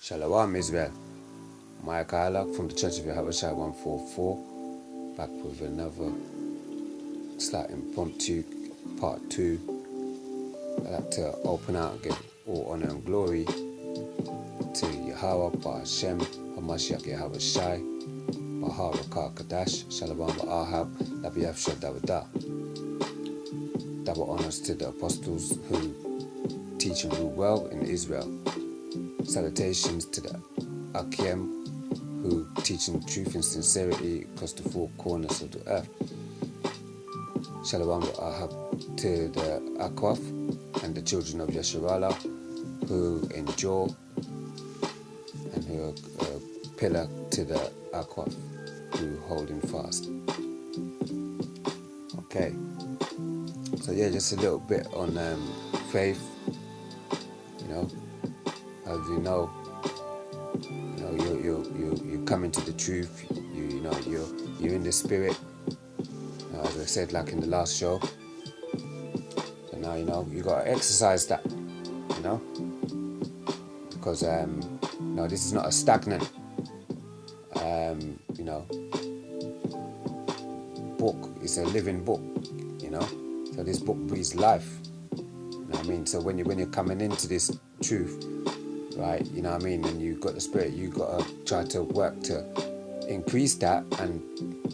Shalom Israel. Maya Kahalak from the Church of YAHAWASHI 144, back with another slight impromptu part 2. I'd like to open out and give all honor and glory to YAHAWAH, Hasham, Hamashiach YAHAWASHI, YAHAWAH Kadash, Shalom Ahab, Labiyaf Shadawada. Double honors to the apostles who teach and rule well in Israel. Salutations to the Akiem who teach in truth and sincerity across the four corners of the earth. Shalom Ahab to the Akwaf and the children of Yasharala who endure and who are a pillar to the Akwaf who holding fast. Okay, so yeah, just a little bit on faith. As you know, you come into the truth. You're in the spirit. As I said, like in the last show. And now you gotta exercise that. Because this is not a stagnant book. It's a living book. So this book breathes life. So when you're coming into this truth, right, and you've got the spirit, you've got to try to work to increase that, and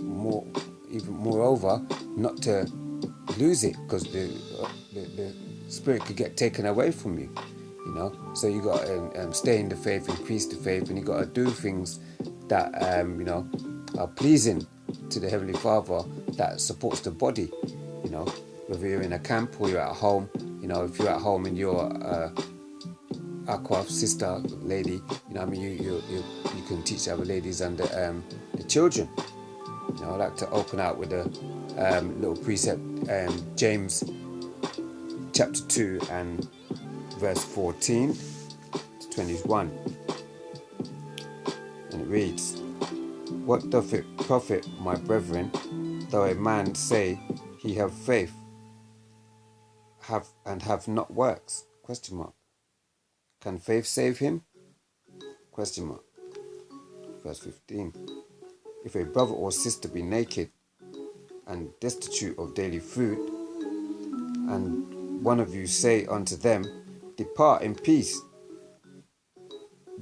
moreover, not to lose it, because the spirit could get taken away from you, so you got to stay in the faith, increase the faith, and you got to do things that are pleasing to the Heavenly Father, that supports the body, whether you're in a camp or you're at home. If you're at home and you're Aqua sister, lady, you can teach other ladies and the children. I like to open out with a little precept, James chapter 2 and verse 14 to 21. And it reads, "What doth it profit, my brethren, though a man say he have faith, have not works? ? Can faith save him? ? Verse 15. If a brother or sister be naked and destitute of daily food, and one of you say unto them, Depart in peace,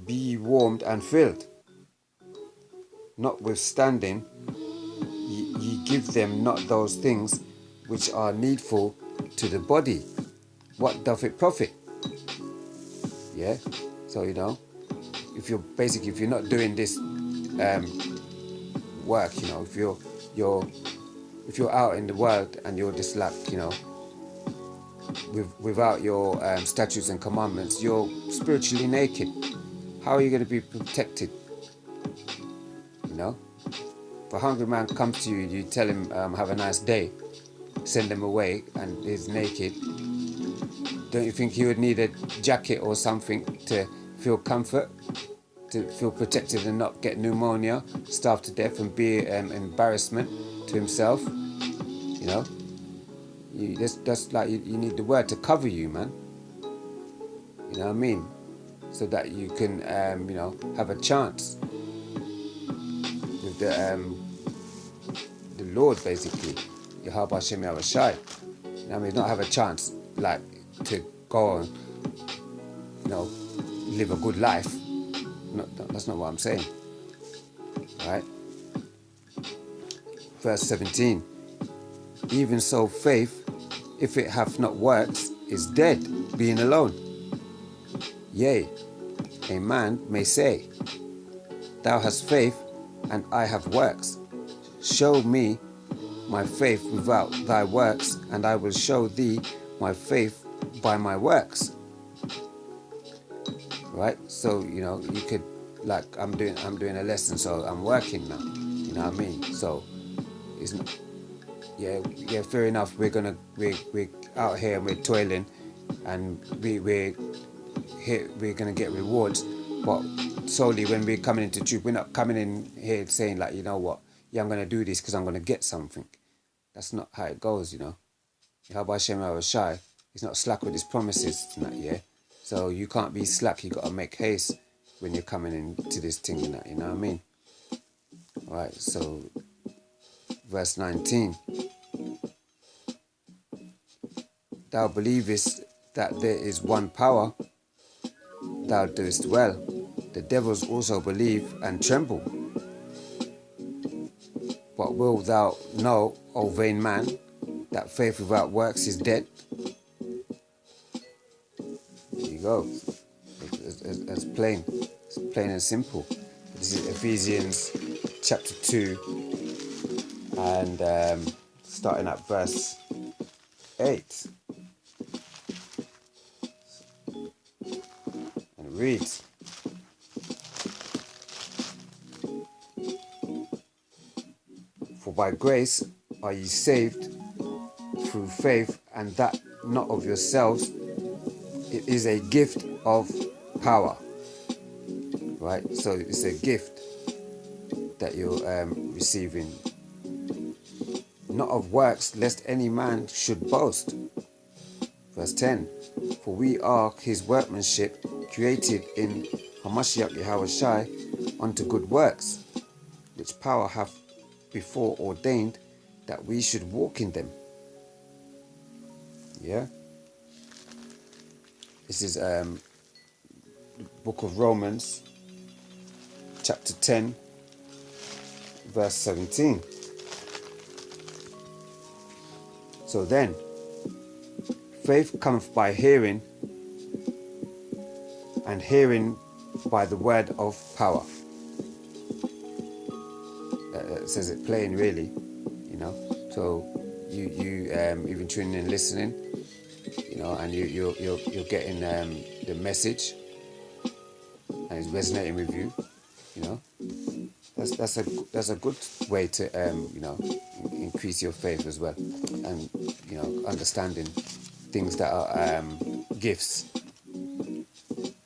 be ye warmed and filled, notwithstanding ye give them not those things which are needful to the body, what doth it profit?" Yeah, so if you're not doing this work, if you're out in the world and you're just like without your statutes and commandments, you're spiritually naked. How are you going to be protected? If a hungry man comes to you, you tell him have a nice day, send him away, and he's naked. Don't you think he would need a jacket or something to feel comfort, to feel protected and not get pneumonia, starve to death, and be an embarrassment to himself? That's like you need the word to cover you, man. You know what I mean? So that you can have a chance with the Lord, basically. Yahawah Hashem YAHAWASHI. Not have a chance like to go and live a good life. No, that's not what I'm saying. Right? Verse 17. Even so faith, if it hath not works, is dead, being alone. Yea, a man may say, Thou hast faith, and I have works. Show me my faith without thy works, and I will show thee my faith by my works. Right? So you could, like, I'm doing a lesson, so I'm working now. You know what I mean? So it's not, yeah, fair enough. We're out here and we're toiling, and we're gonna get rewards. But solely when we're coming into truth, we're not coming in here saying like, what, yeah, I'm gonna do this because I'm gonna get something. That's not how it goes, Yahawah Hashem YAHAWASHI, he's not slack with his promises tonight, yeah? So you can't be slack, you got to make haste when you're coming into this thing, you know what I mean? Right, so verse 19. Thou believest that there is one power, thou doest well. The devils also believe and tremble. But wilt thou know, O vain man, that faith without works is dead? There you go. It's plain. It's plain and simple. This is Ephesians chapter 2 and starting at verse 8. And it reads, For by grace are ye saved through faith, and that not of yourselves, it is a gift of power. Right, so it's a gift that you're receiving, not of works, lest any man should boast. Verse 10, for we are his workmanship, created in YAHAWASHI unto good works, which power hath before ordained that we should walk in them. Yeah, this is the book of Romans chapter 10 verse 17. So then, faith cometh by hearing, and hearing by the word of power. It says it plain, really, you know. So you even tuning in, listening, you know, and you're getting the message, and it's resonating with you, you know. That's a good way to you know, increase your faith as well, and you know, understanding things that are gifts.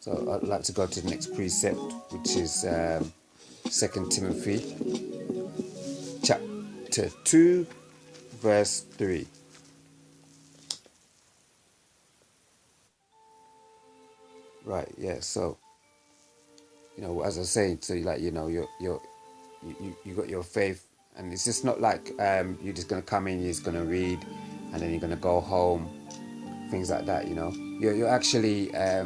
So I'd like to go to the next precept, which is 2 Timothy chapter 2 verse 3. Right, yeah. So, you know, as I say, so like, you know, you got your faith, and it's just not like you're just gonna come in, you're just gonna read, and then you're gonna go home, things like that. You know, you're actually a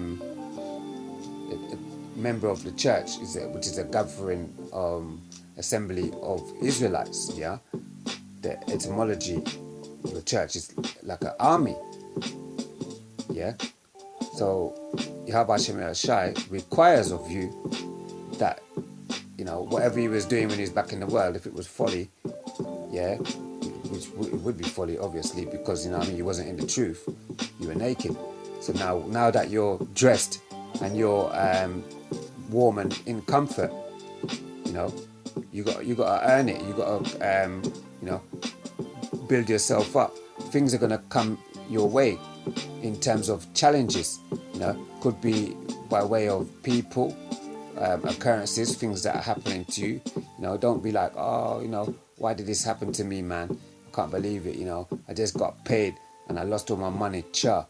member of the church, which is a gathering assembly of Israelites. Yeah, the etymology of the church is like an army. Yeah, so YAHAWASHI requires of you that, you know, whatever he was doing when he was back in the world, if it was folly, yeah, which it would be folly, obviously, because, you know what I mean, you wasn't in the truth, you were naked. So now that you're dressed and you're warm and in comfort, you know, you got to earn it. You got to you know, build yourself up. Things are gonna come your way in terms of challenges. You know, could be by way of people, occurrences, things that are happening to you. You know, don't be like, oh, you know, why did this happen to me, man? I can't believe it. You know, I just got paid and I lost all my money. Cha.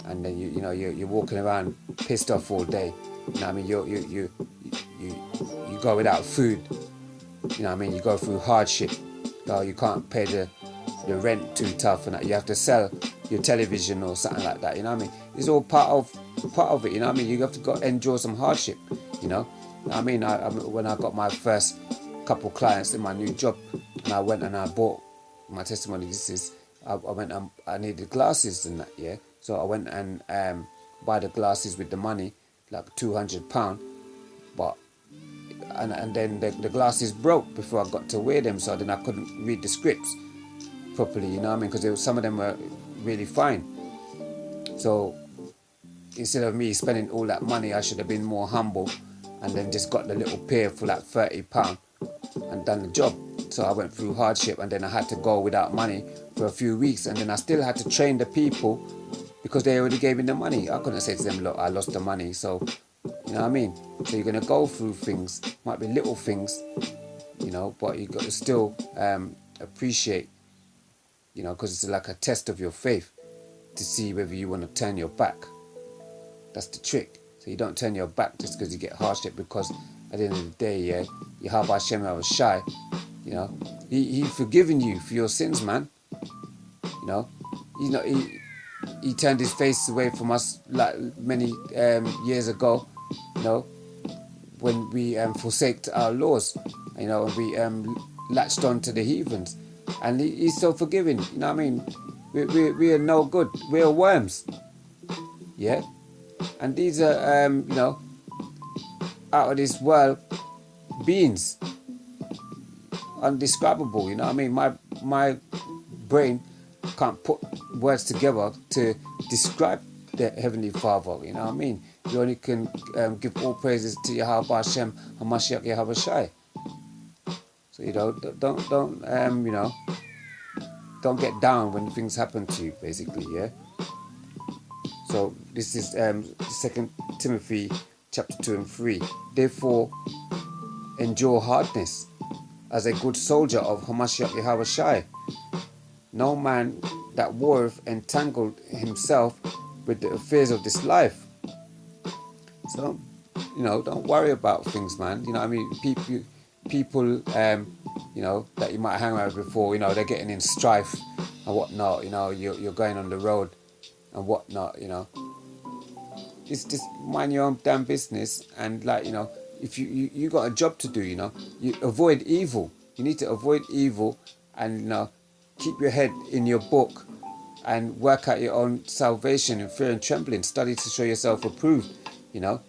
And then you know you're walking around pissed off all day. You know what I mean? You go without food. You know what I mean? You go through hardship. Oh, you can't pay the rent too tough, and you have to sell your television or something like that. You know what I mean? It's all part of it. You know what I mean? You have to go endure some hardship. You know what I mean? When I got my first couple clients in my new job, and I went and I bought my testimony. This is I went and I needed glasses and that. Yeah, so I went and buy the glasses with the money, like £200, but. And then the glasses broke before I got to wear them, so then I couldn't read the scripts properly, you know what I mean, because some of them were really fine. So instead of me spending all that money, I should have been more humble and then just got the little pair for like £30 and done the job. So I went through hardship, and then I had to go without money for a few weeks, and then I still had to train the people because they already gave me the money. I couldn't say to them, look, I lost the money. So you know what I mean? So you're going to go through things, might be little things, you know, but you got to still appreciate, you know, because it's like a test of your faith to see whether you want to turn your back. That's the trick. So you don't turn your back just because you get hardship, because at the end of the day, yeah, YAHAWASHI, you know, he forgiven you for your sins, man. You know, he turned his face away from us like many years ago, you know, when we forsaked our laws, you know, and we latched on to the heathens, and he's so forgiving. You know what I mean? We are no good. We are worms. Yeah, and these are you know, out of this world beings, undescribable. You know what I mean? My brain can't put words together to describe the Heavenly Father. You know what I mean? You only can give all praises to Yahweh Hashem Hamashiach YAHAWASHI. So you know, don't you know, don't get down when things happen to you, basically. Yeah. So this is 2 Timothy chapter 2 and 3. Therefore, endure hardness as a good soldier of Hamashiach YAHAWASHI. No man that warreth entangled himself with the affairs of this life. So, you know, don't worry about things, man. You know what I mean? People you know, that you might hang around with before, you know, they're getting in strife and whatnot. You know, you're going on the road and whatnot, you know. It's just mind your own damn business, and like, you know, if you got a job to do, you know, you avoid evil. You need to avoid evil, and you know, keep your head in your book and work out your own salvation in fear and trembling. Study to show yourself approved, you know.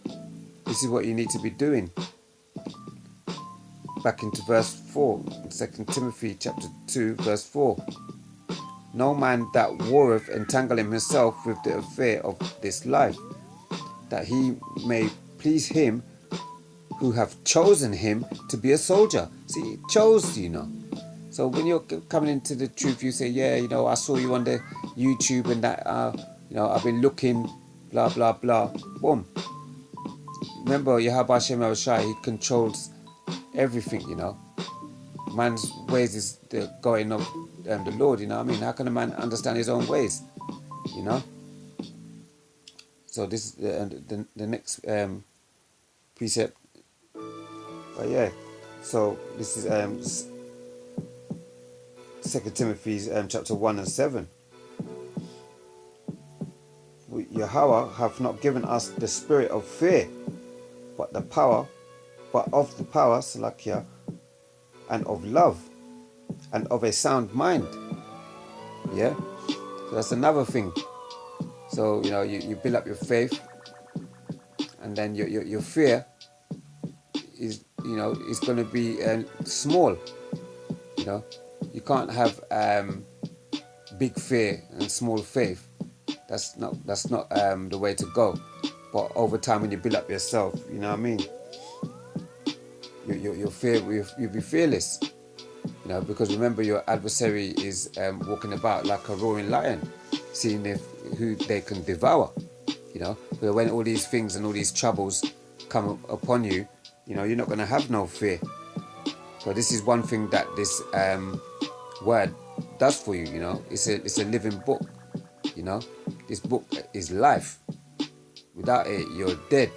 This is what you need to be doing. Back into verse 4, 2 Timothy chapter 2 verse 4. No man that warreth entangle himself with the affair of this life, that he may please him who have chosen him to be a soldier. See, he chose, you know. So when you're coming into the truth, you say, yeah, you know, I saw you on the YouTube and that, you know, I've been looking, blah, blah, blah. Boom. Remember, Yahweh Hashem Yahushai, he controls everything, you know. Man's ways is the going of the Lord, you know what I mean? How can a man understand his own ways, you know? So this is the next precept. But yeah, so this is 2 Timothy chapter 1 and 7. Yahweh hath not given us the spirit of fear, but of the power, Salakia, and of love, and of a sound mind. Yeah, so that's another thing. So you know, you build up your faith, and then your fear is, you know, is going to be small. You know, you can't have big fear and small faith. That's not the way to go. But over time, when you build up yourself, you know what I mean, you'll be fearless. You know, because remember, your adversary is walking about like a roaring lion, seeing who they can devour. You know, but when all these things and all these troubles come upon you, you know, you're not going to have no fear. So this is one thing that this word does for you. You know, it's a living book. You know, this book is life. Without it, you're dead.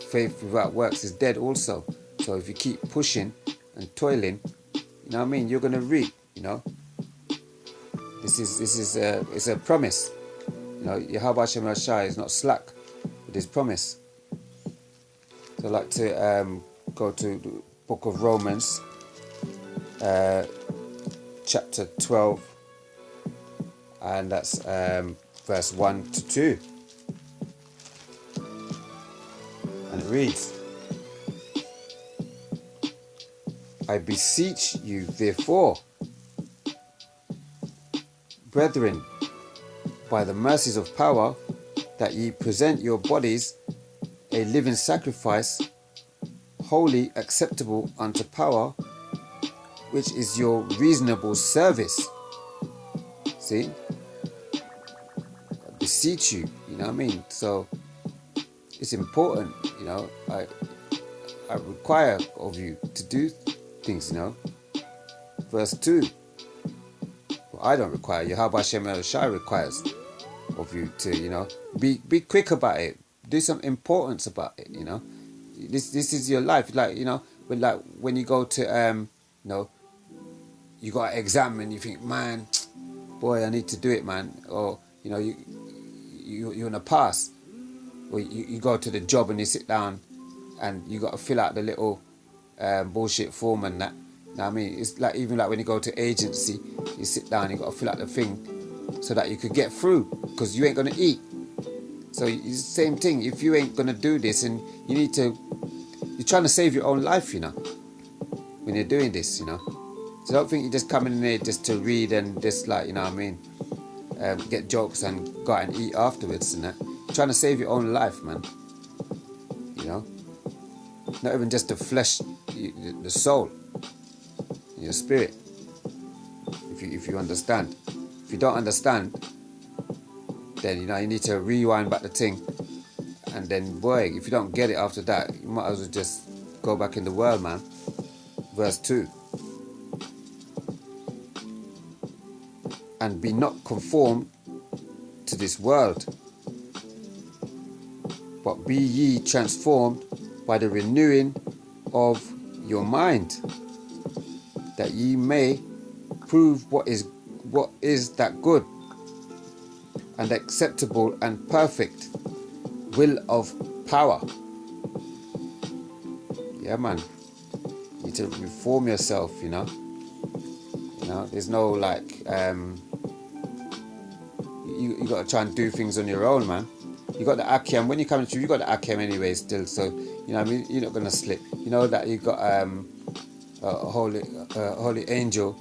Faith without works is dead also. So if you keep pushing and toiling, you know what I mean, you're gonna reap. You know, this is it's a promise. You know, Yahweh Hashem Yahushai is not slack with his promise. So I'd like to go to the book of Romans, chapter 12, and that's verse 1 to 2. And it reads, I beseech you, therefore, brethren, by the mercies of power, that ye present your bodies a living sacrifice, wholly acceptable unto power, which is your reasonable service. See? I beseech you, you know what I mean? So it's important, you know. I require of you to do things, you know. Verse 2. Well, I don't require. Yahweh Hashem Yahushai requires of you to, you know, be quick about it. do some importance about it, you know. This is your life, like, you know, when you go to you know, you got an exam and you think, man, boy, I need to do it, man. Or, you know, you're in a pass. Or you go to the job and you sit down and you got to fill out the little bullshit form and that. You know what I mean? It's like, even like when you go to agency, you sit down, you got to fill out the thing so that you could get through, because you ain't going to eat. So it's the same thing. If you ain't going to do this, and you're trying to save your own life, you know, when you're doing this, you know. So don't think you're just coming in there just to read and just, like, you know what I mean, get jokes and go out and eat afterwards and that. You're trying to save your own life, man. You know? Not even just the flesh, the soul, your spirit. If you understand. If you don't understand, then, you know, you need to rewind back the thing. And then, boy, if you don't get it after that, you might as well just go back in the world, man. Verse 2. And be not conformed to this world, but be ye transformed by the renewing of your mind, that ye may prove what is that good and acceptable and perfect will of power. Yeah, man. You need to reform yourself, you know. You know, there's no, like, you got to try and do things on your own, man. You got the Akim. When you come into, you got the Akim anyway still, so, you know what I mean, you're not going to slip. You know that you got a holy angel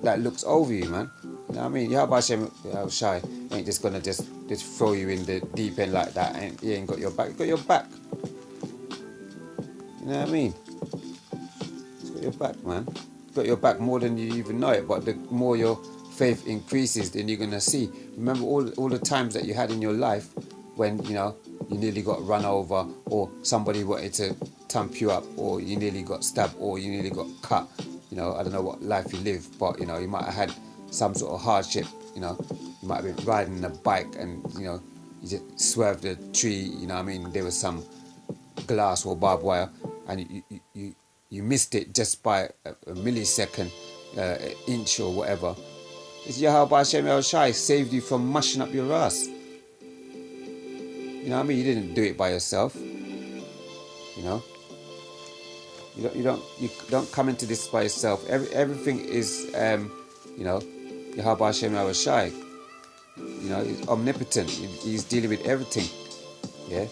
that looks over you, man. You know what I mean? YAHAWASHI ain't just going to just throw you in the deep end like that, and he ain't got your back. He's got your back. You know what I mean? He's got your back, man. He's got your back more than you even know it, but the more your faith increases, then you're going to see. Remember all the times that you had in your life when, you know, you nearly got run over, or somebody wanted to thump you up, or you nearly got stabbed, or you nearly got cut. You know, I don't know what life you live, but, you know, you might have had some sort of hardship. You know, you might have been riding a bike and, you know, you just swerved a tree, you know what I mean, there was some glass or barbed wire, and you missed it just by a millisecond, an inch or whatever. It's YAHAWASHI saved you from mushing up your ass. You know what I mean? You didn't do it by yourself. You know? You don't come into this by yourself. Everything is you know, YAHAWASHI. You know, he's omnipotent. He's dealing with everything. Yeah?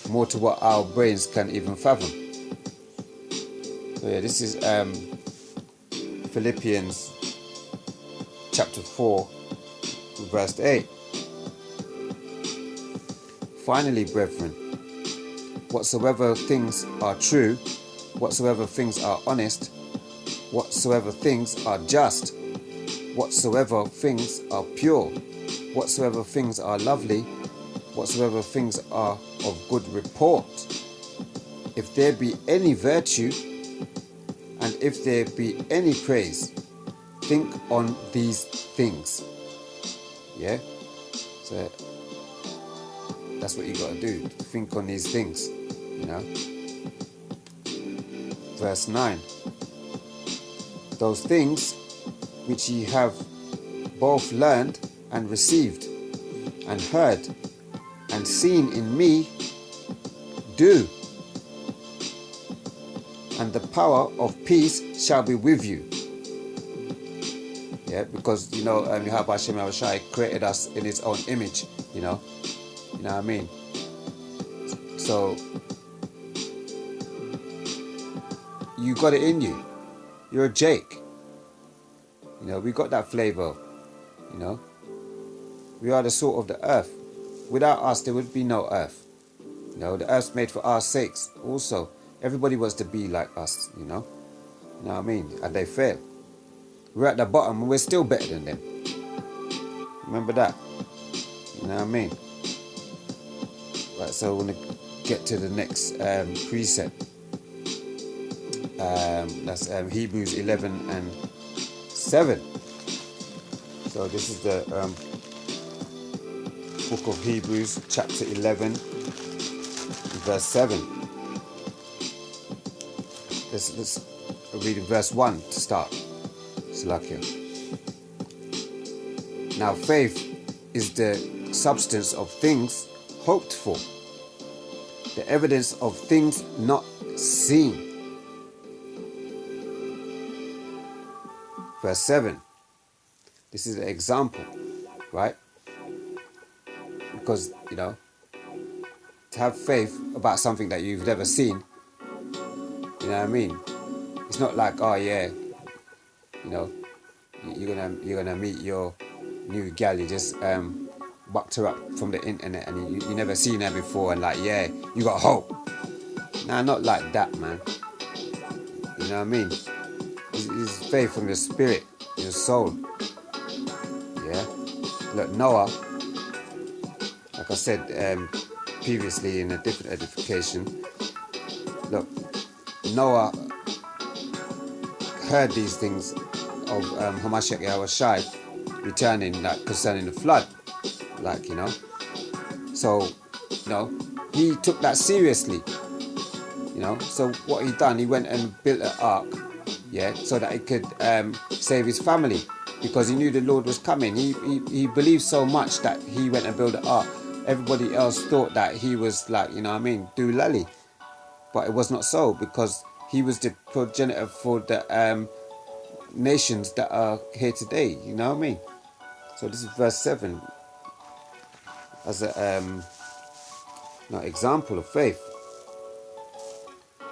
More to what our brains can even fathom. So yeah, this is Philippians chapter 4, verse 8. Finally, brethren, whatsoever things are true, whatsoever things are honest, whatsoever things are just, whatsoever things are pure, whatsoever things are lovely, whatsoever things are of good report, if there be any virtue, and if there be any praise, think on these things. Yeah? So that's what you got to do. Think on these things. You know? Verse 9. Those things which ye have both learned and received and heard and seen in me, do, and the power of peace shall be with you. Yeah, because, you know, YAHAWASHI created us in his own image, you know. You know what I mean? So, you got it in you. You're a Jake. You know, we got that flavor, you know. We are the salt of the earth. Without us, there would be no earth. You know, the earth's made for our sakes also. Everybody wants to be like us, you know. You know what I mean? And they fail. We're at the bottom and we're still better than them. Remember that? You know what I mean? Right, so I want to get to the next precept. That's Hebrews 11 and 7. So this is the book of Hebrews, chapter 11, verse 7. Let's read verse 1 to start. Salakia. Now faith is the substance of things hoped for, the evidence of things not seen. Verse 7. This is an example, right? Because, you know, to have faith about something that you've never seen, you know what I mean? It's not like, oh yeah, you know, you're gonna meet your new gal, you just bucked her up from the internet and you never seen her before, and like, yeah, you got hope. Nah, not like that, man. You know what I mean? It's faith from your spirit, your soul. Yeah. Look, Noah, like I said previously in a different edification, look, Noah heard these things of Hamashiach YAHAWASHI returning, like concerning the flood, like, you know. So, you know, he took that seriously, you know. So what he done, he went and built an ark, yeah, so that he could save his family, because he knew the Lord was coming. He believed so much that he went and built an ark. Everybody else thought that he was like, you know what I mean, doolally, but it was not so, because he was the progenitor for the nations that are here today, you know what I mean? So this is verse 7 as a example of faith.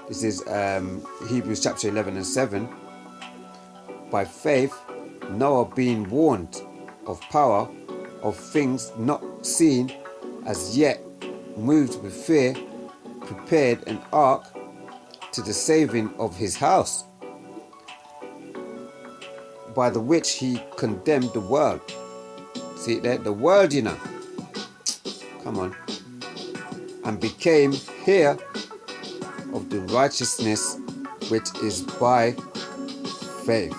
This is Hebrews chapter 11 and 7. By faith, Noah, being warned of power of things not seen as yet, moved with fear, prepared an ark to the saving of his house, by the which he condemned the world. See that? The world, you know. Come on. And became heir of the righteousness which is by faith.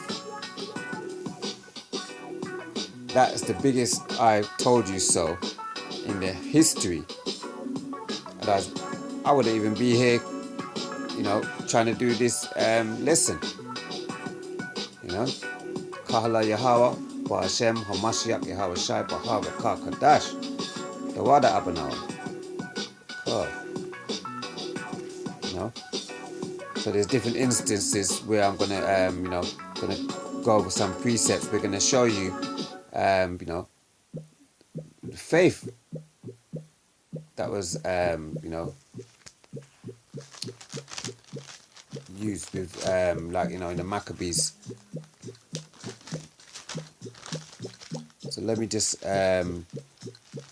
That is the biggest I told you so in the history. And I wouldn't even be here, you know, trying to do this lesson. You know? Kahala Yahawah, Ba Hasham, Hamashiach YAHAWASHI, Bahava Ka Kadash. The Wada Abanawa. You know? So there's different instances where I'm gonna you know, gonna go over some precepts. We're gonna show you you know, the faith that was you know, used with like, you know, in the Maccabees. So let me just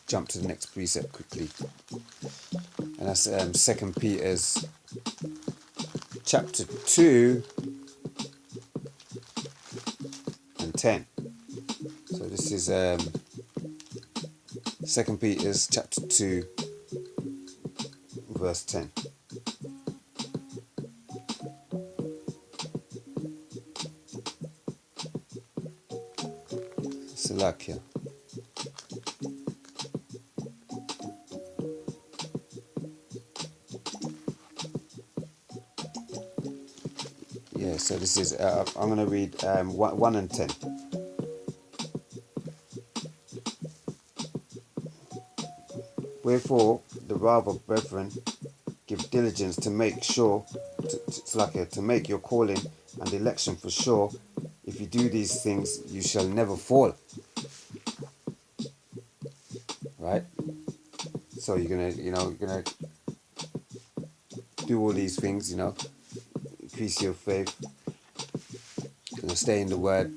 jump to the next precept quickly, and that's 2 Peter's chapter 2 and 10. So this is 2 Peter's chapter 2 verse 10. Salakia. Yeah, so this is, I'm going to read 1 and 10. Wherefore, the rather, brethren, give diligence to make sure, to make your calling and election for sure. If you do these things, you shall never fall. Right? So you're gonna, you know, you're gonna do all these things, you know, increase your faith. You're gonna stay in the word.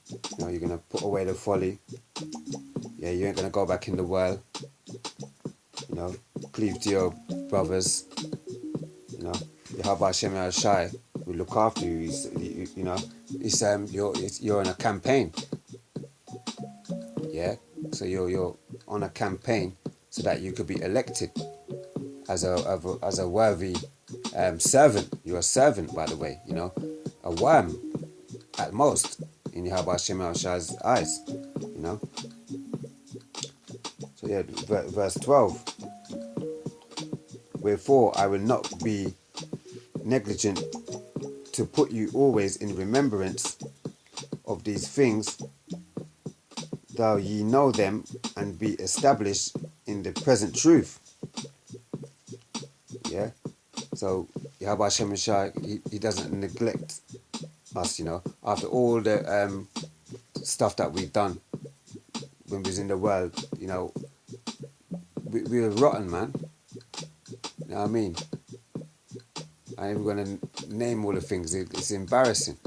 You know, you're gonna put away the folly. Yeah, you ain't gonna go back in the world. You know, cleave to your brothers. You know, YAHAWASHI will look after you. You know, you're on a campaign. Yeah, so you're on a campaign so that you could be elected as a worthy servant. You're a servant, by the way. You know, a worm at most in YAHAWASHI's eyes. You know. So yeah, verse 12. Wherefore I will not be negligent to put you always in remembrance of these things, though ye know them and be established in the present truth. Yeah. So Yahweh Hashem he doesn't neglect us, after all the stuff that we've done when we was in the world, we were rotten, man. You know what I mean? I ain't even gonna name all the things. It's embarrassing.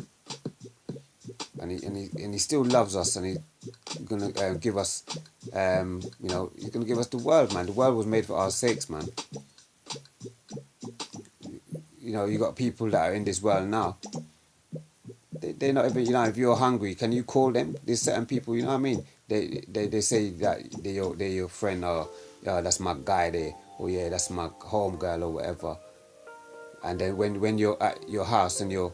And he still loves us, and he's gonna give us, he's gonna give us the world, man. The world was made for our sakes, man. You got people that are in this world now. They're not even, if you're hungry, can you call them? There's certain people, you know what I mean? They say that they're your friend, or yeah, that's my guy there, or yeah, that's my home girl or whatever. And then when you're at your house and you're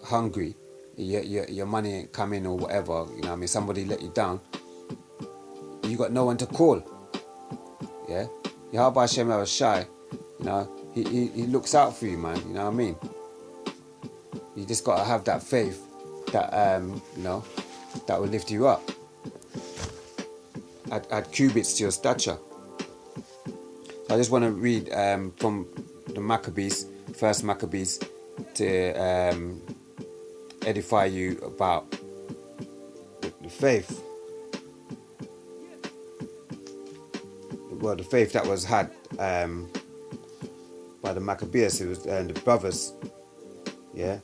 hungry, your money ain't coming or whatever, you know what I mean? Somebody let you down. You got no one to call. Yeah, Yahweh Hashem YAHAWASHI, he looks out for you, man. You know what I mean? You just gotta have that faith that that will lift you up. Add cubits to your stature. So I just want to read from the Maccabees, first Maccabees, to edify you about the faith. Well, the faith that was had by the Maccabees. It was the brothers, yeah.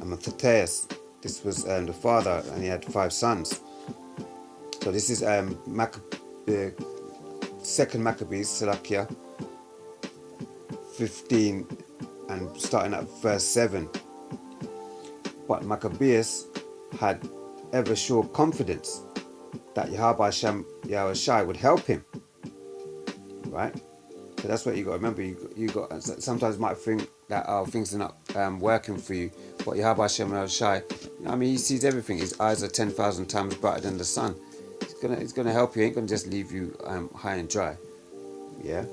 And Matthias, this was the father, and he had 5 sons. So this is the second Maccabees, Salakia 15, and starting at verse 7. But Maccabeus had ever sure confidence that Yahweh Hashem YAHAWASHI would help him. Right? So that's what you got to remember. You got sometimes might think that things are not working for you, but Yahweh Hashem YAHAWASHI, he sees everything. His eyes are 10,000 times brighter than the sun. He's gonna help you. He ain't gonna just leave you high and dry. Yeah.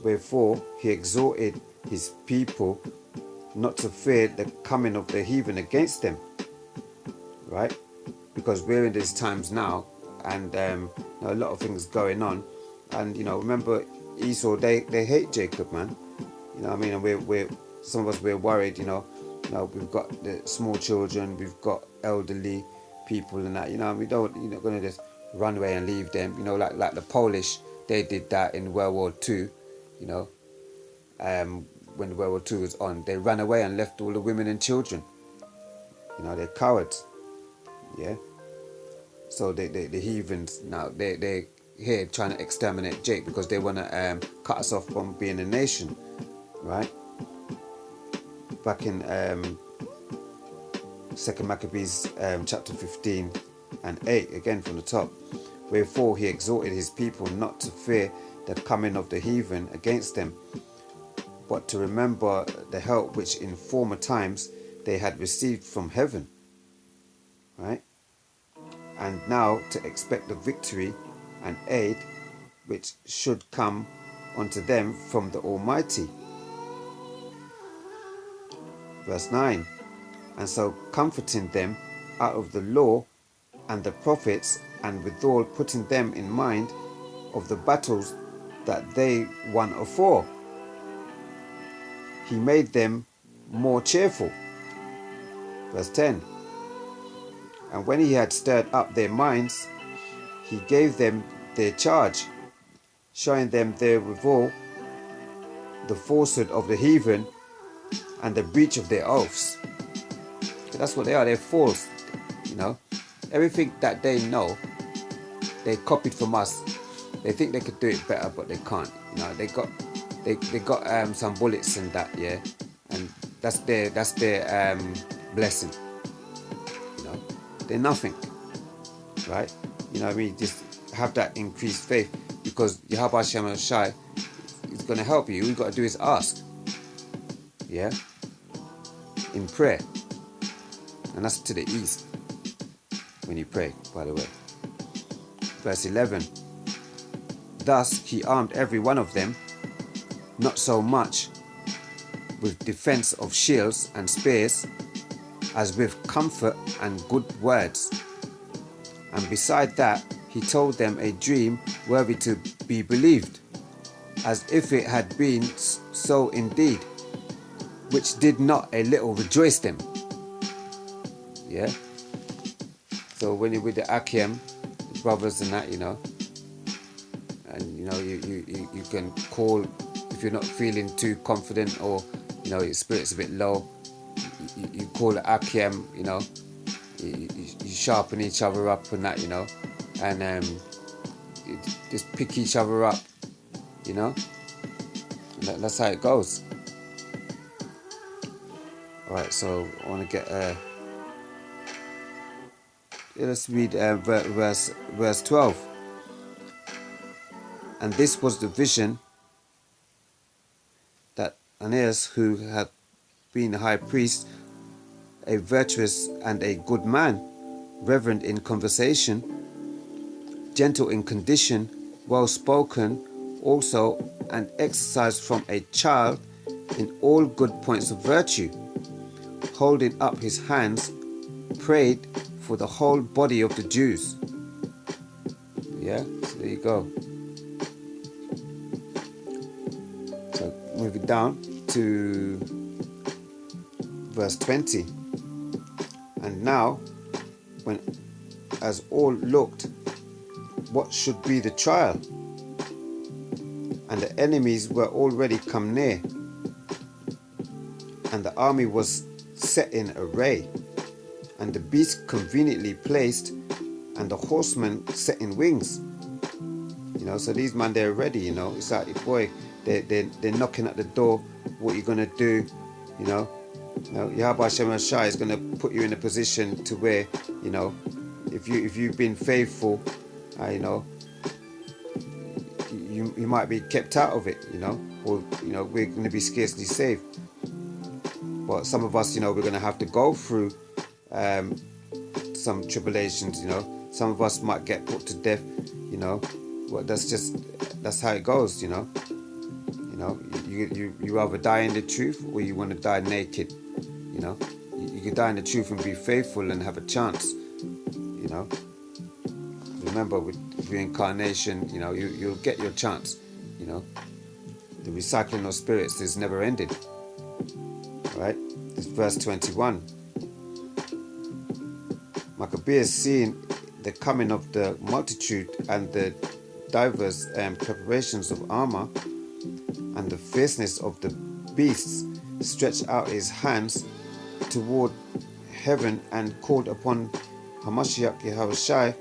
Wherefore he exhorted his people not to fear the coming of the heathen against them. Right? Because we're in these times now, and a lot of things going on. And remember Esau, they hate Jacob, man. You know what I mean? And we're some of us, we're worried. We've got the small children, we've got elderly people, and that. You're not gonna just run away and leave them. Like the Polish, they did that in World War II. When World War II was on, they ran away and left all the women and children. They're cowards. Yeah. So the heathens now, they're here trying to exterminate Jake because they want to cut us off from being a nation, right? Back in 2 Maccabees chapter 15 and 8, again from the top. Wherefore he exhorted his people not to fear the coming of the heathen against them, but to remember the help which in former times they had received from heaven, right? And now to expect the victory and aid which should come unto them from the Almighty. Verse 9. And so comforting them out of the law and the prophets, and withal putting them in mind of the battles that they won afore, he made them more cheerful. Verse 10. And when he had stirred up their minds, he gave them their charge, showing them therewithal the falsehood of the heathen and the breach of their oaths. So that's what they are. They're false. Everything that they know, they copied from us. They think they could do it better, but they can't. They got some bullets and that, yeah, and that's their blessing. They're nothing, right? Just have that increased faith, because Yahweh Hashem YAHAWASHI is going to help you. All you got to do is ask, yeah, in prayer, and that's to the east when you pray, by the way. Verse 11. Thus he armed every one of them, not so much with defence of shields and spears, as with comfort and good words. And beside that, he told them a dream worthy to be believed, as if it had been so indeed, which did not a little rejoice them. Yeah. So when you're with the Akim brothers and that, and you can call if you're not feeling too confident, or your spirit's a bit low, you call the Akim, you sharpen each other up and that, and you just pick each other up, that's how it goes. Alright, so I want to get let's read verse 12. And this was the vision that Ananias, who had been a high priest, a virtuous and a good man, reverent in conversation, gentle in condition, well spoken also, and exercised from a child in all good points of virtue, holding up his hands, prayed for the whole body of the Jews. Yeah, so there you go. So moving down to verse 20. And now, when as all looked what should be the trial, and the enemies were already come near, and the army was set in array, and the beasts conveniently placed, and the horsemen set in wings. So these men, they're ready. It's like, boy, they're knocking at the door. What you gonna do? YAHAWASHI is gonna put you in a position to where, if you've been faithful, you might be kept out of it. Or we're gonna be scarcely saved. But some of us, we're gonna have to go through some tribulations. Some of us might get put to death. Well, that's how it goes. You rather die in the truth, or you want to die naked. You can die in the truth and be faithful and have a chance. Remember, with reincarnation, you'll get your chance. The recycling of spirits is never ending. Right? It's verse 21. Maccabees, seeing the coming of the multitude and the divers preparations of armor and the fierceness of the beasts, stretched out his hands toward heaven and called upon Hamashiach YAHAWASHI,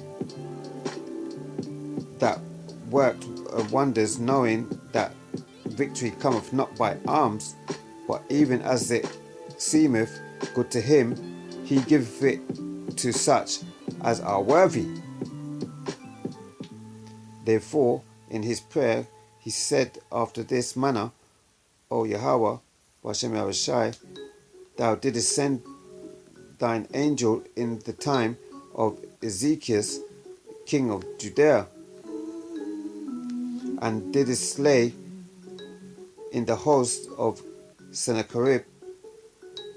that worked wonders, knowing that victory cometh not by arms, but even as it seemeth good to him, he giveth it to such as are worthy. Therefore, in his prayer, he said after this manner, O Yahawah, Hashem YAHAWASHI, thou didst send thine angel in the time of Ezekiel, king of Judea, and didst slay in the host of Sennacherib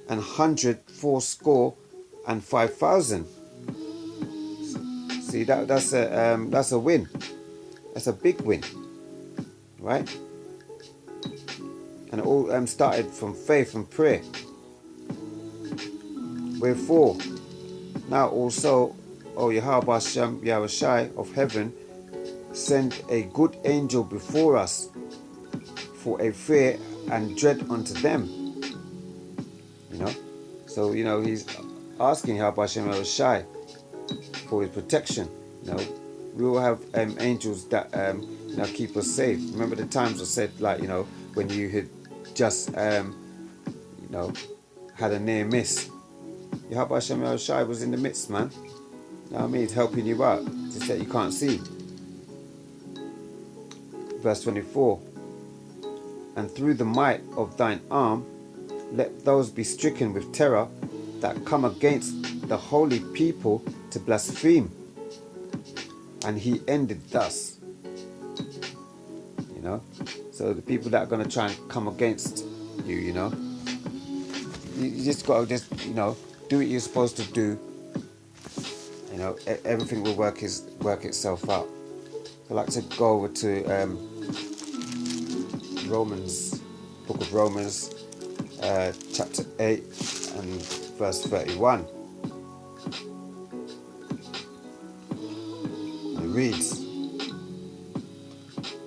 180,500. See, that's a win. That's a big win, right? And it all started from faith and prayer. Wherefore, now also, O YAHAWASHI of heaven, send a good angel before us, for a fear and dread unto them. So he's asking YAHAWASHI for his protection. We will have angels that keep us safe. Remember the times I said, like, when you had just had a near miss, YAHAWASHI was in the midst, man. He's helping you out, just that you can't see. Verse 24. And through the might of thine arm, let those be stricken with terror that come against the holy people to blaspheme. And he ended thus. you know. So the people that are going to try and come against you, you know, you just got to just, you know, do what you're supposed to do. You know, everything will work itself out. I'd like to go over to Romans, book of Romans, chapter 8 and verse 31. It reads,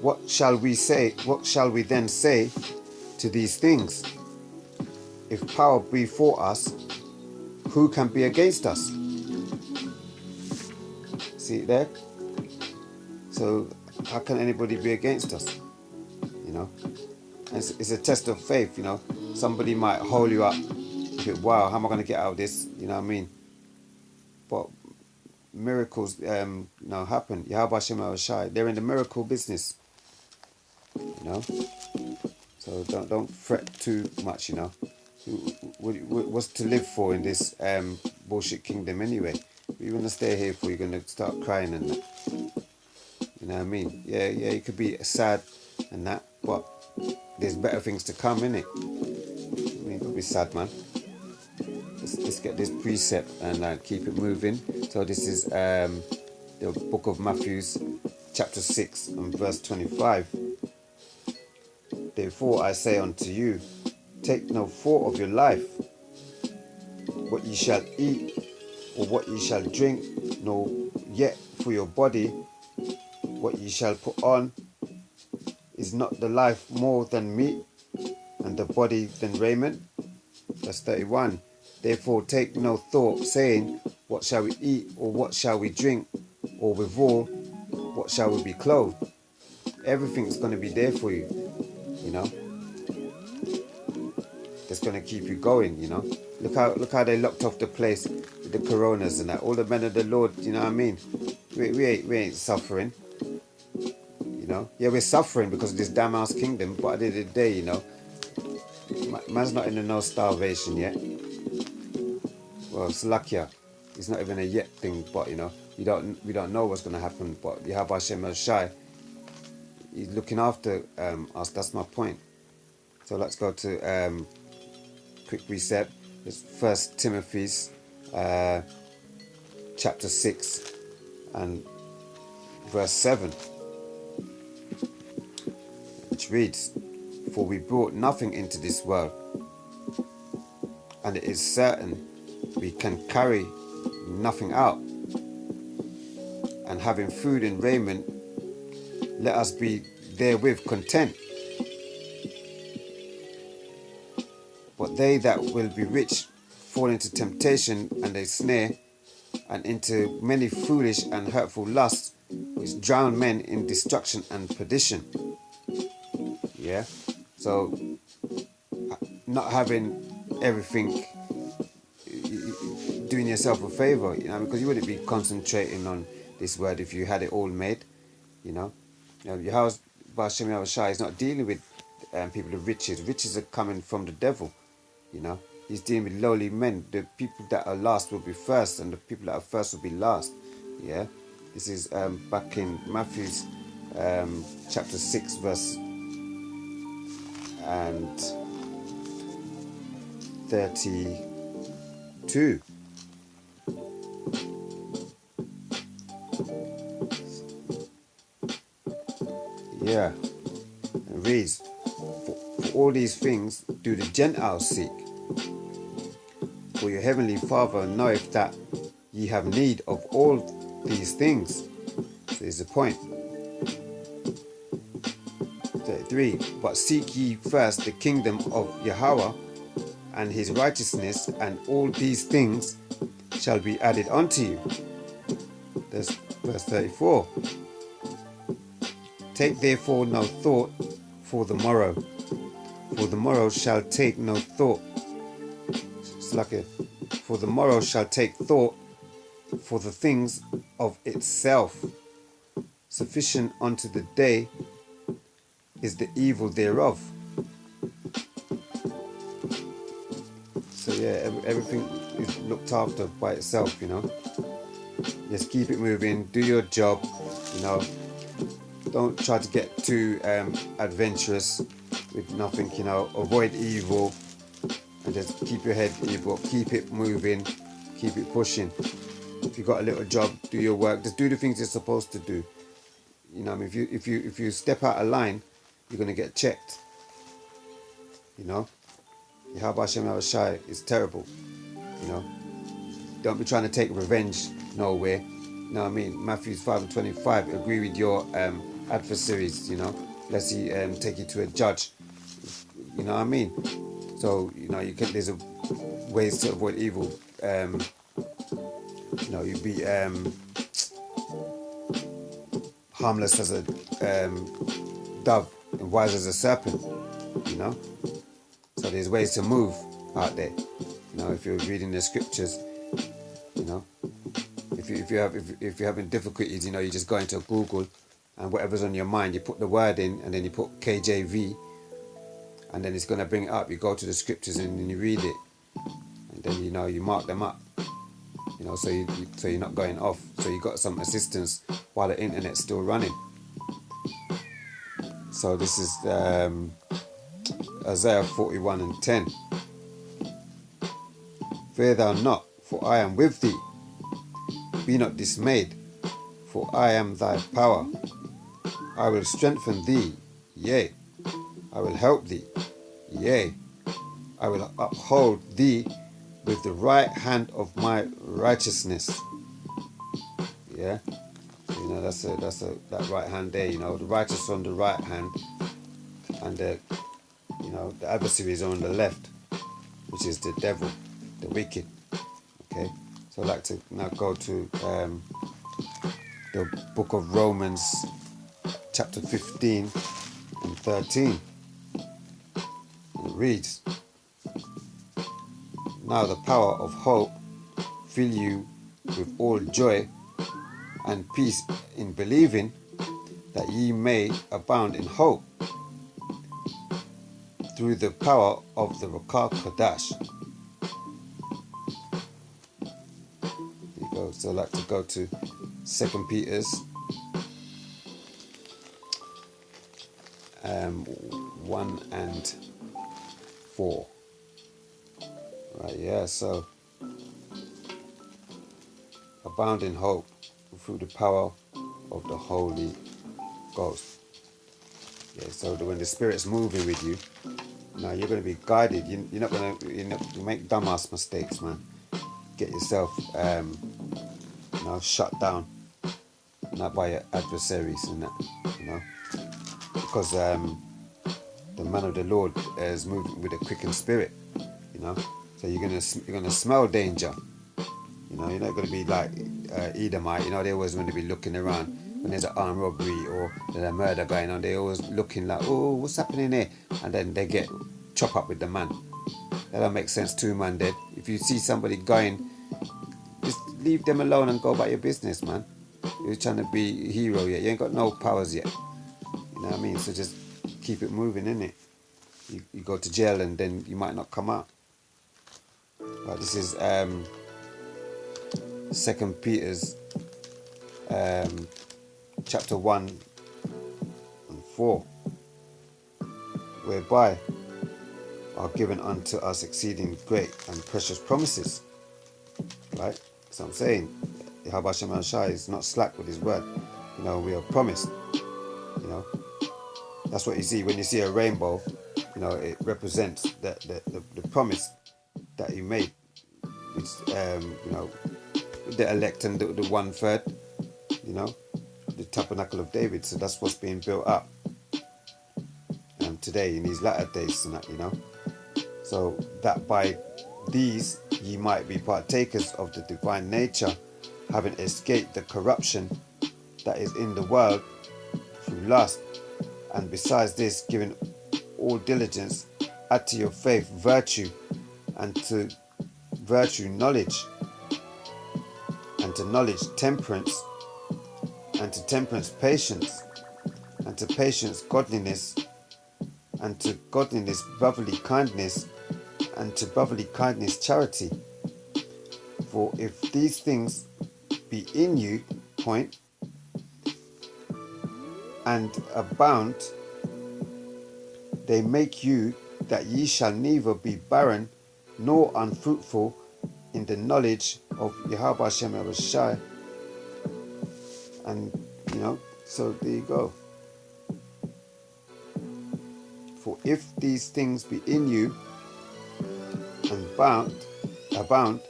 What shall we then say to these things? If power be for us, who can be against us? See it there? So how can anybody be against us? You know, it's a test of faith. You know, somebody might hold you up. You think, wow, how am I going to get out of this? You know what I mean? But miracles, you know, happen. YAHAWASHI, they're in the miracle business. You know, so don't fret too much. You know, what's to live for in this bullshit kingdom anyway? You're gonna stay here for, you're gonna start crying and that. You know what I mean? Yeah, you could be sad and that, but there's better things to come, innit? I mean, don't be sad, man. Let's get this precept and keep it moving. So this is the book of Matthew, chapter 6 and verse 25. Therefore I say unto you, take no thought of your life, what ye shall eat, or what ye shall drink, nor yet for your body, what ye shall put on. Is not the life more than meat, and the body than raiment? Verse 31. Therefore take no thought, saying, what shall we eat, or what shall we drink, or withal, what shall we be clothed? Everything's going to be there for you, you know. That's going to keep you going, you know. Look how they locked off the place with the coronas and that. All the men of the Lord, you know what I mean? We ain't suffering. You know? Yeah, we're suffering because of this damn house kingdom, but at the end of the day, you know, man's not in no starvation yet. Well, Salakia, it's not even a yet thing, but you know, we don't know what's going to happen, but YAHAWASHI, he's looking after us. That's my point. So let's go to quick reset. It's 1 Timothy chapter 6 and verse 7, which reads, For we brought nothing into this world, and it is certain we can carry nothing out. And having food and raiment, let us be therewith content. But they that will be rich fall into temptation and a snare, and into many foolish and hurtful lusts, which drown men in destruction and perdition. Yeah, so not having everything, doing yourself a favor, you know, because you wouldn't be concentrating on this word if you had it all made, you know. YAHAWASHI is not dealing with people of riches. Riches are coming from the devil, you know. He's dealing with lowly men. The people that are last will be first, and the people that are first will be last. Yeah, this is back in Matthew chapter 6 verse and 32. Yeah, it reads, for all these things do the Gentiles seek, for your heavenly Father knoweth that ye have need of all these things. So here's the point. 33. But seek ye first the kingdom of Yahweh and his righteousness, and all these things shall be added unto you. That's verse 34. Take therefore no thought for the morrow, for the morrow shall take no thought. It's like for the morrow shall take thought for the things of itself. Sufficient unto the day is the evil thereof. So yeah, everything is looked after by itself, you know. Just keep it moving, do your job, you know. Don't try to get too adventurous with nothing, you know. Avoid evil and just keep your head evil. Keep it moving, keep it pushing. If you got a little job, do your work. Just do the things you're supposed to do. You know, I mean, if you step out of line, you're gonna get checked. You know, YAHAWASHI is terrible. You know, don't be trying to take revenge nowhere. You know what I mean? Matthew 5:25. Agree with your adversaries. You know, lest he take you to a judge. You know what I mean? So you know there's ways to avoid evil. You know, you be harmless as a dove and wise as a serpent. You know, so there's ways to move out there. You know, if you're reading the scriptures, you know, if you're having difficulties, you know, you just go into Google and whatever's on your mind, you put the word in, and then you put KJV, and then it's going to bring it up. You go to the scriptures and then you read it, and then you know you mark them up. You know, so you're not going off. So you got some assistance while the internet's still running. So this is Isaiah 41:10. Fear thou not, for I am with thee. Be not dismayed, for I am thy power. I will strengthen thee, yea, I will help thee, yea, I will uphold thee with the right hand of my righteousness. Yeah, you know, that's that right hand there. You know, the righteous on the right hand, and the adversaries are on the left, which is the devil, the wicked. Okay, so I'd like to now go to the book of Romans, chapter 15 and 13. And it reads, now the power of hope fill you with all joy and peace in believing, that ye may abound in hope through the power of the Ruach Kodash. There you go. So I'd like to go to 2 Peter's 1 and 4. Right, yeah, so abound in hope through the power of the Holy Ghost. Yeah, so when the Spirit's moving with you, now you're going to be guided. You're not going to make dumbass mistakes, man. Get yourself shut down, not by your adversaries and that, you know, because the man of the Lord is moving with a quickened spirit, you know. So you're gonna smell danger. You know, you're not gonna be like Edomite. You know, they always want to be looking around when there's an armed robbery or there's a murder going on. They always looking like, oh, what's happening there? And then they get chop up with the man. That don't make sense too, man. Dead. If you see somebody going, just leave them alone and go about your business, man. You're trying to be a hero yet. You ain't got no powers yet. You know what I mean? So just keep it moving, innit? You go to jail and then you might not come out. But this is 2 Peter's chapter 1 and 4, whereby are given unto us exceeding great and precious promises. Right? So I'm saying, YAHAWASHI is not slack with his word. You know, we are promised. You know, that's what you see when you see a rainbow. You know, it represents the promise that he made. It's you know, the elect and the 1/3. You know, the tabernacle of David. So that's what's being built up today in these latter days and that, you know. So that by these ye might be partakers of the divine nature, having escaped the corruption that is in the world through lust, and besides this, giving all diligence, add to your faith virtue, and to virtue knowledge, and to knowledge temperance, and to temperance patience, and to patience godliness, and to godliness brotherly kindness, and to brotherly kindness charity. For if these things be in you, and abound, they make you that ye shall neither be barren nor unfruitful in the knowledge of YAHAWASHI. And so there you go. For if these things be in you and abound,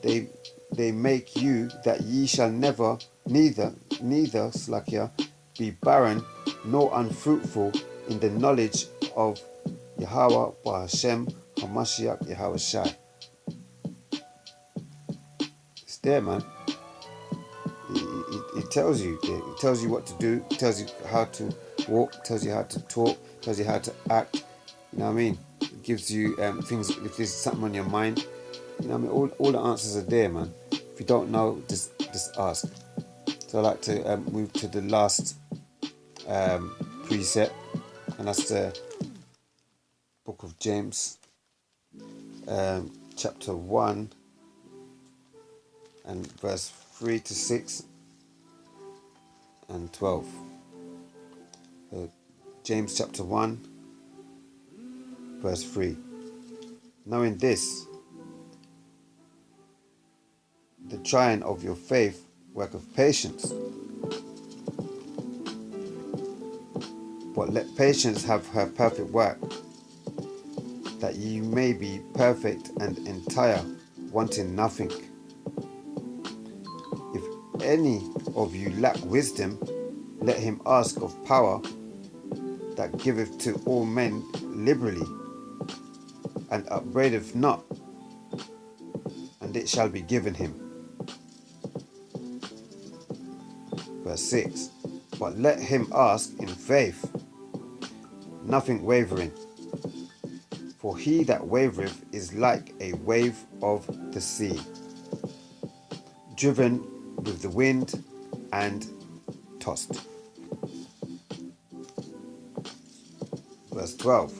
they make you that ye shall neither Slakia be barren nor unfruitful in the knowledge of Yahawah Hasham Hamashiach YAHAWASHI. It's there, man. It tells you there. It tells you what to do. It tells you how to walk. Tells you how to talk. Tells you how to act. You know what I mean? It gives you things. If there's something on your mind, you know what I mean. All the answers are there, man. If you don't know, just ask. So I like to move to the last precept, and that's the book of James, chapter 1 and verse 3 to 6 and 12. James chapter 1 verse 3. Knowing this, the trying of your faith worketh patience. But let patience have her perfect work, that ye may be perfect and entire, wanting nothing. If any of you lack wisdom, let him ask of power, that giveth to all men liberally, and upbraideth not, and it shall be given him. Verse 6. But let him ask in faith, nothing wavering. For he that wavereth is like a wave of the sea, driven with the wind and tossed. Verse 12.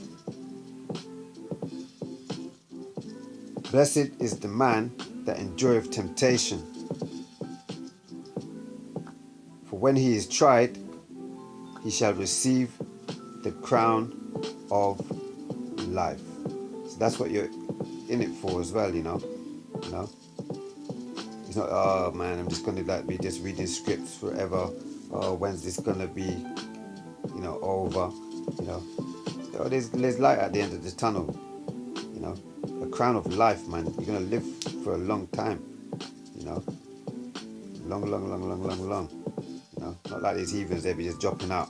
Blessed is the man that endureth temptation, for when he is tried, he shall receive the crown of life. So that's what you're in it for as well, you know. It's not, oh man, I'm just gonna be just reading scripts forever. Oh, when's this gonna be, over? There's light at the end of the tunnel. A crown of life, man. You're gonna live for a long time. Long. Not like these heathens, they be just dropping out.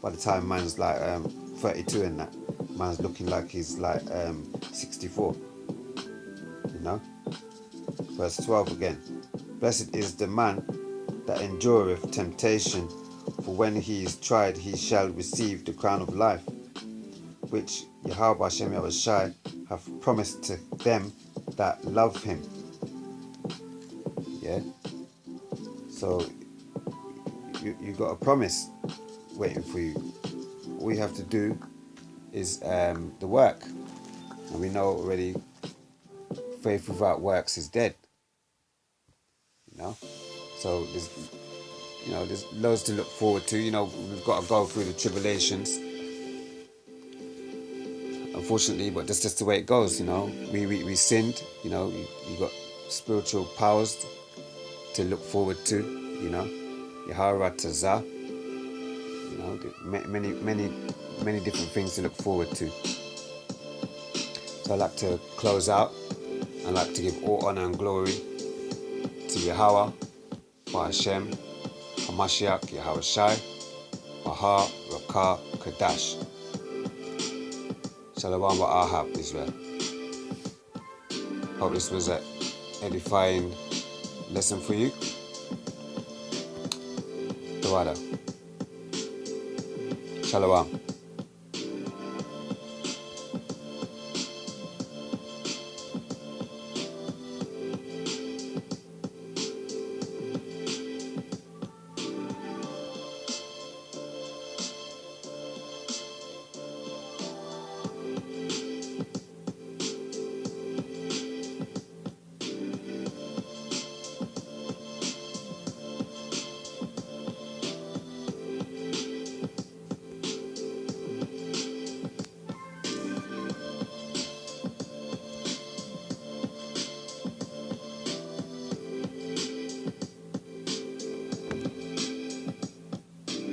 By the time man's like 32 and that, man's looking like he's like 64. Verse 12 again. Blessed is the man that endureth temptation, for when he is tried, he shall receive the crown of life, which YAHAWASHI hath promised to them that love him. Yeah. So you got a promise waiting for you. All you have to do is the work, and we know already, faith without works is dead. So there's loads to look forward to. We've got to go through the tribulations, unfortunately, but that's just the way it goes. We sinned. You got spiritual powers to look forward to. Yaharatazah. Many different things to look forward to. So I like to close out. I like to give all honor and glory to Yahawah, Hashem, Hamashiach, YAHAWASHI, Baha, Rakah, Kadash. Shalom Ahab, Israel. Hope this was an edifying lesson for you. Tawada. Shalom.